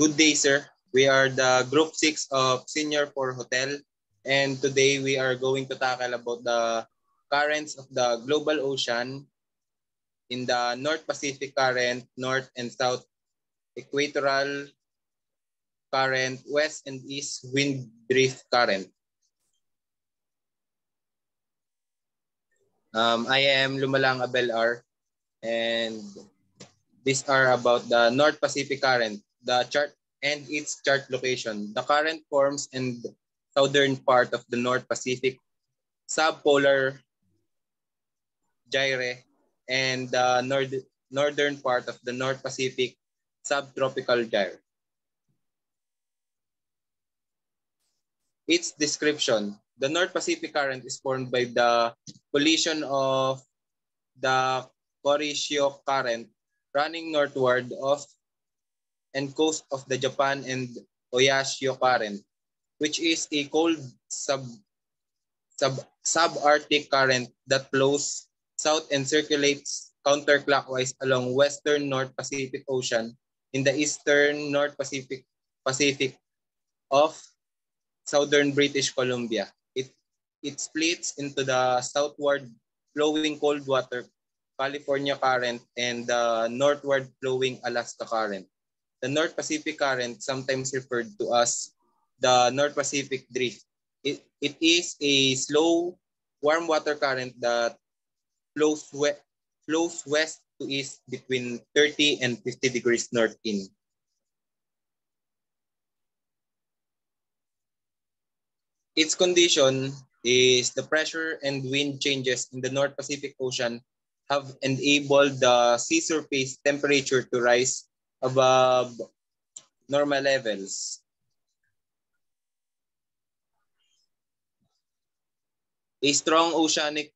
Good day, sir. We are the Group 6 of Senior 4 Hotel, and today we are going to tackle about the currents of the global ocean in the North Pacific Current, North and South Equatorial Current, West and East Wind Drift Current. I am Lumalang Abel R, and these are about the North Pacific Current, the chart and its chart location. The current forms in the southern part of the North Pacific subpolar gyre and the northern part of the North Pacific subtropical gyre. Its description: the North Pacific Current is formed by the collision of the Kuroshio Current running northward of and coast of the Japan and Oyashio Current, which is a cold subarctic current that flows south and circulates counterclockwise along western North Pacific Ocean in the eastern North Pacific of southern British Columbia. It splits into the southward flowing cold water California Current and the northward flowing Alaska Current. The North Pacific Current, sometimes referred to as the North Pacific Drift. It is a slow, warm water current that flows west to east between 30 and 50 degrees north in. Its condition is the pressure and wind changes in the North Pacific Ocean have enabled the sea surface temperature to rise above normal levels. A strong oceanic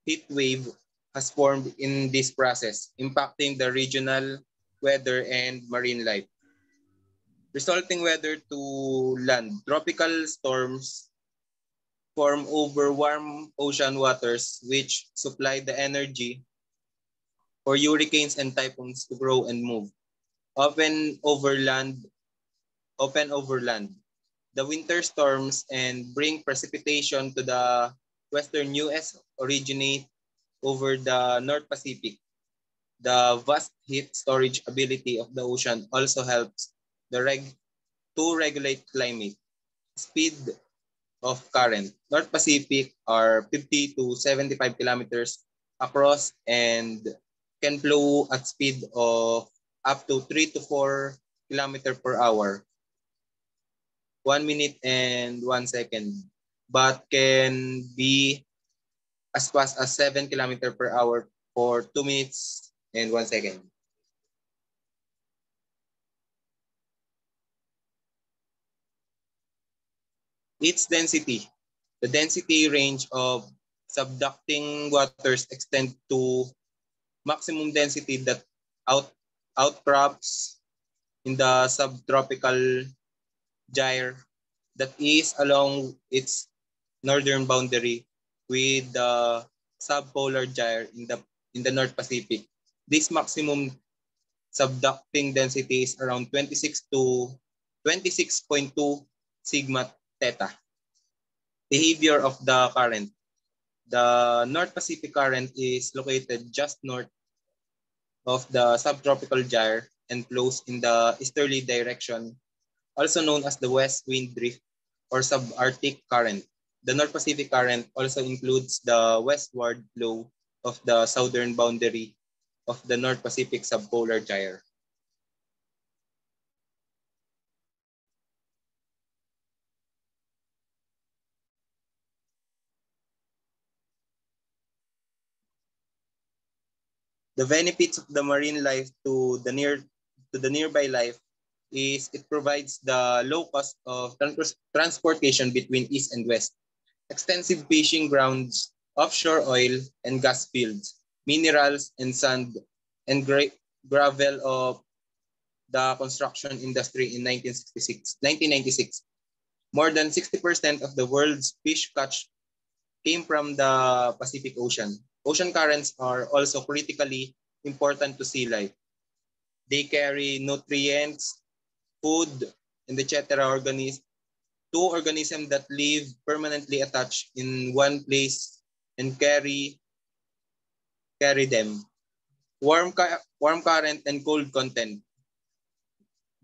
heat wave has formed in this process, impacting the regional weather and marine life. Resulting weather to land. Tropical storms form over warm ocean waters which supply the energy for hurricanes and typhoons to grow and move. Often over land. The winter storms and bring precipitation to the western US originate over the North Pacific. The vast heat storage ability of the ocean also helps to regulate climate. Speed of current. North Pacific are 50 to 75 kilometers across and can flow at speed of up to 3 to 4 kilometers per hour. 1 minute and 1 second, but can be as fast as 7 kilometers per hour for 2 minutes and 1 second. Its density. The density range of subducting waters extend to maximum density that outcrops in the subtropical gyre that is along its northern boundary with the subpolar gyre in the North Pacific. This maximum subducting density is around 26 to 26.2 sigma theta. Behavior of the current. The North Pacific Current is located just north of the subtropical gyre and flows in the easterly direction, also known as the west wind drift or subarctic current. The North Pacific Current also includes the westward flow of the southern boundary of the North Pacific subpolar gyre. The benefits of the marine life to the nearby life is it provides the low cost of transportation between east and west, extensive fishing grounds, offshore oil and gas fields, minerals and sand and gravel of the construction industry in 1996. More than 60% of the world's fish catch came from the Pacific Ocean. Ocean currents are also critically important to sea life. They carry nutrients, food, and etc. Two organisms that live permanently attached in one place and carry them. Warm current and cold content.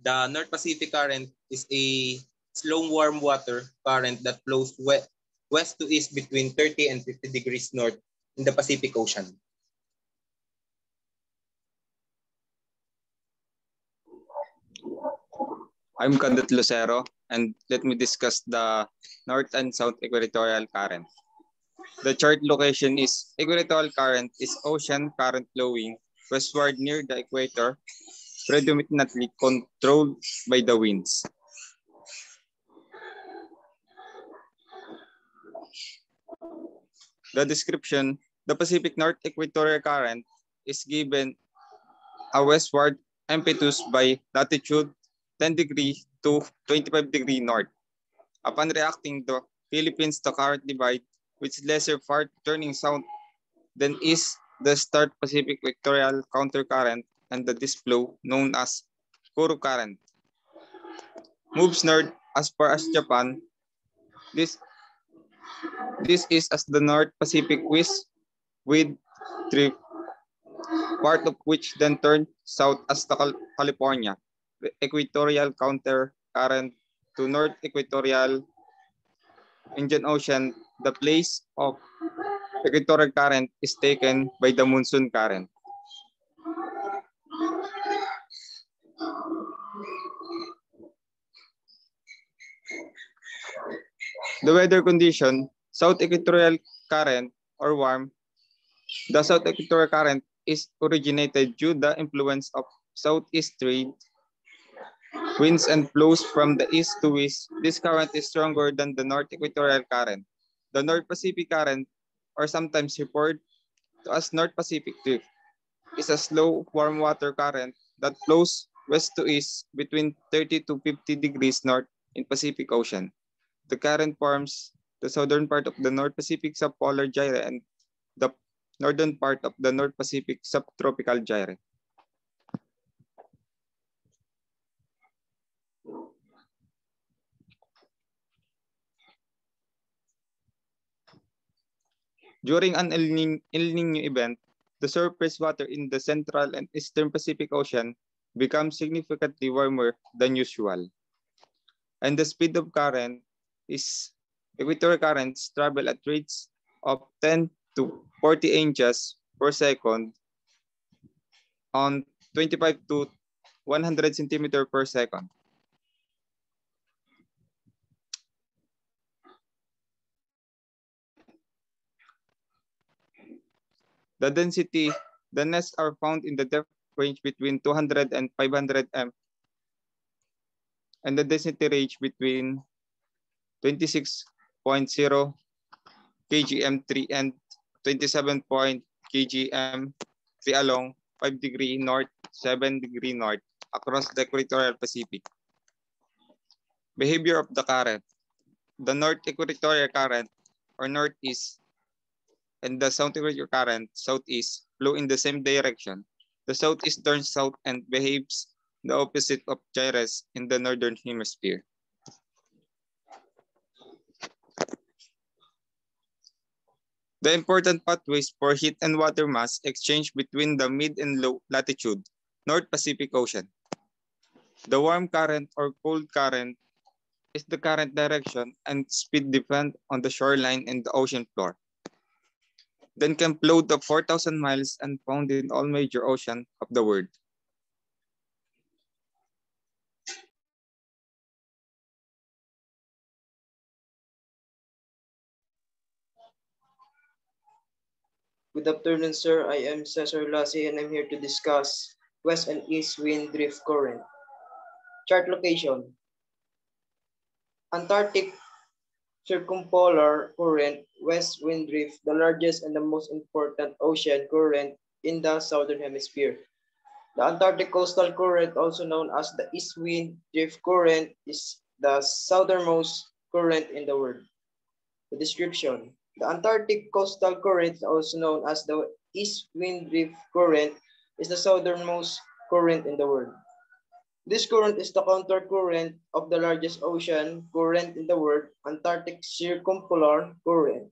The North Pacific Current is a slow warm water current that flows west to east between 30 and 50 degrees north in the Pacific Ocean. I'm Candot Lucero, and let me discuss the North and South Equatorial Current. The chart location is equatorial current is ocean current flowing westward near the equator, predominantly controlled by the winds. The description, the Pacific North Equatorial Current is given a westward impetus by latitude 10 degree to 25 degree north. Upon reacting the Philippines to current divide, which lesser part turning south, then is the Start Pacific Equatorial Countercurrent and the disflow known as Kuru Current. Moves north as far as Japan. This is as the North Pacific with three, part of which then turned south as the California, the equatorial counter current to North Equatorial Indian Ocean. The place of equatorial current is taken by the monsoon current. The weather condition, South Equatorial Current or warm. The South Equatorial Current is originated due to the influence of southeast trade winds and flows from the east to west. This current is stronger than the North Equatorial Current. The North Pacific Current, or sometimes referred to as North Pacific Drift, is a slow warm water current that flows west to east between 30 to 50 degrees north in Pacific Ocean. The current forms the southern part of the North Pacific subpolar gyre and the northern part of the North Pacific subtropical gyre. During an El Niño event, the surface water in the Central and Eastern Pacific Ocean becomes significantly warmer than usual. And the speed of current is equatorial currents travel at rates of 10 to 40 inches per second on 25 to 100 centimeter per second. The nests are found in the depth range between 200 and 500 m, and the density range between 26.0 kgm3 and 27 kgm3 along 5 degree north, 7 degree north across the equatorial Pacific. Behavior of the current. The North Equatorial Current or northeast and the South Equatorial Current, southeast, flow in the same direction. The southeast turns south and behaves the opposite of gyres in the northern hemisphere. The important pathways for heat and water mass exchange between the mid and low latitude, North Pacific Ocean. The warm current or cold current is the current direction and speed depend on the shoreline and the ocean floor. Then can flow to 4,000 miles and found in all major oceans of the world. Good afternoon, sir. I am Cesar Lassi and I'm here to discuss west and east wind drift current. Chart location. Antarctic circumpolar current, west wind drift, the largest and the most important ocean current in the southern hemisphere. The Antarctic coastal current, also known as the east wind drift current, is the southernmost current in the world. The description. The Antarctic coastal current, also known as the east wind drift current, is the southernmost current in the world. This current is the counter current of the largest ocean current in the world, Antarctic Circumpolar Current.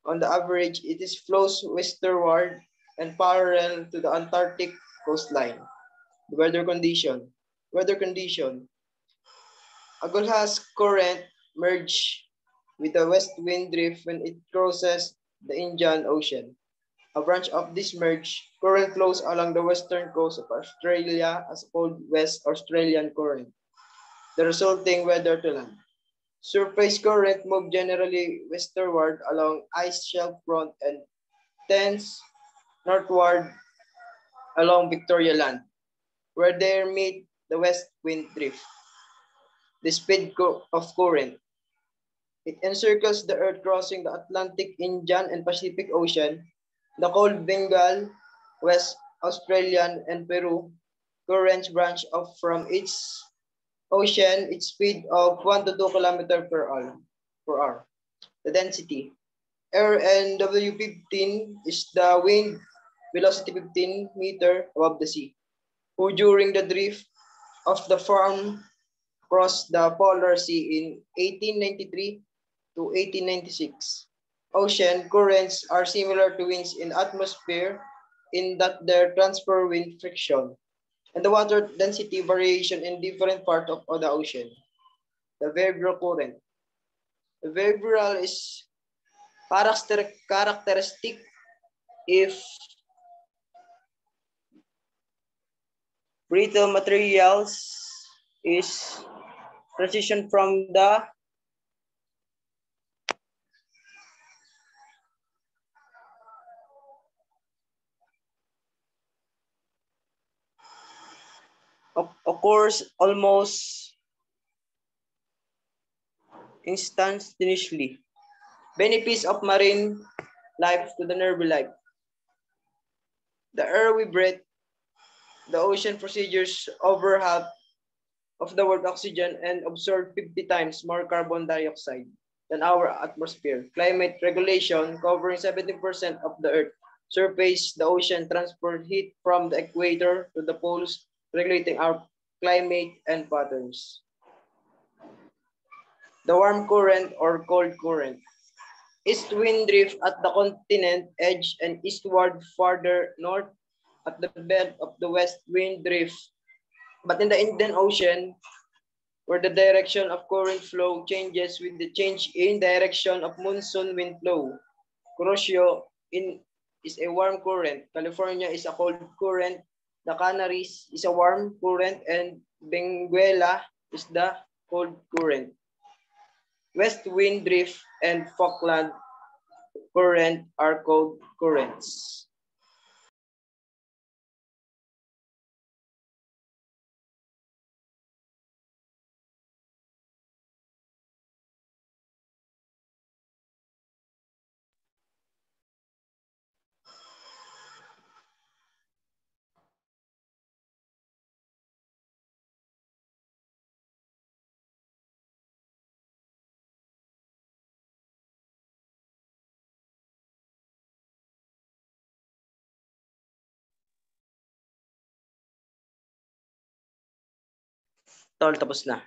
On the average, it flows westward and parallel to the Antarctic coastline. The weather condition. Weather condition. Agulhas current merge with the west wind drift when it crosses the Indian Ocean. A branch of this merge current flows along the western coast of Australia as called West Australian Current. The resulting weather to land. Surface current move generally westward along ice shelf front and tends northward along Victoria Land, where they meet the west wind drift. The speed of current. It encircles the Earth crossing the Atlantic, Indian, and Pacific Ocean, the cold Bengal, West Australian, and Peru currents branch off from its ocean, its speed of 1 to 2 km per hour. The density. Air NW15 is the wind velocity 15 meter above the sea, who during the drift of the farm crossed the Polar Sea in 1893 to 1896. Ocean currents are similar to winds in atmosphere in that they transfer wind friction and the water density variation in different parts of the ocean. The behavioral current. The behavioral is characteristic if brittle materials is transition from the occurs almost instantaneously. Benefits of marine life to the nerve life. The air we breathe, the ocean procedures over half of the world oxygen and absorb 50 times more carbon dioxide than our atmosphere. Climate regulation covering 70% of the earth surface, the ocean transport heat from the equator to the poles, regulating our climate and patterns. The warm current or cold current. East wind drift at the continent edge and eastward farther north at the bed of the west wind drift. But in the Indian Ocean, where the direction of current flow changes with the change in direction of monsoon wind flow. Kuroshio is a warm current. California is a cold current. The Canaries is a warm current and Benguela is the cold current. West wind drift and Falkland current are cold currents. Tol, tapos na.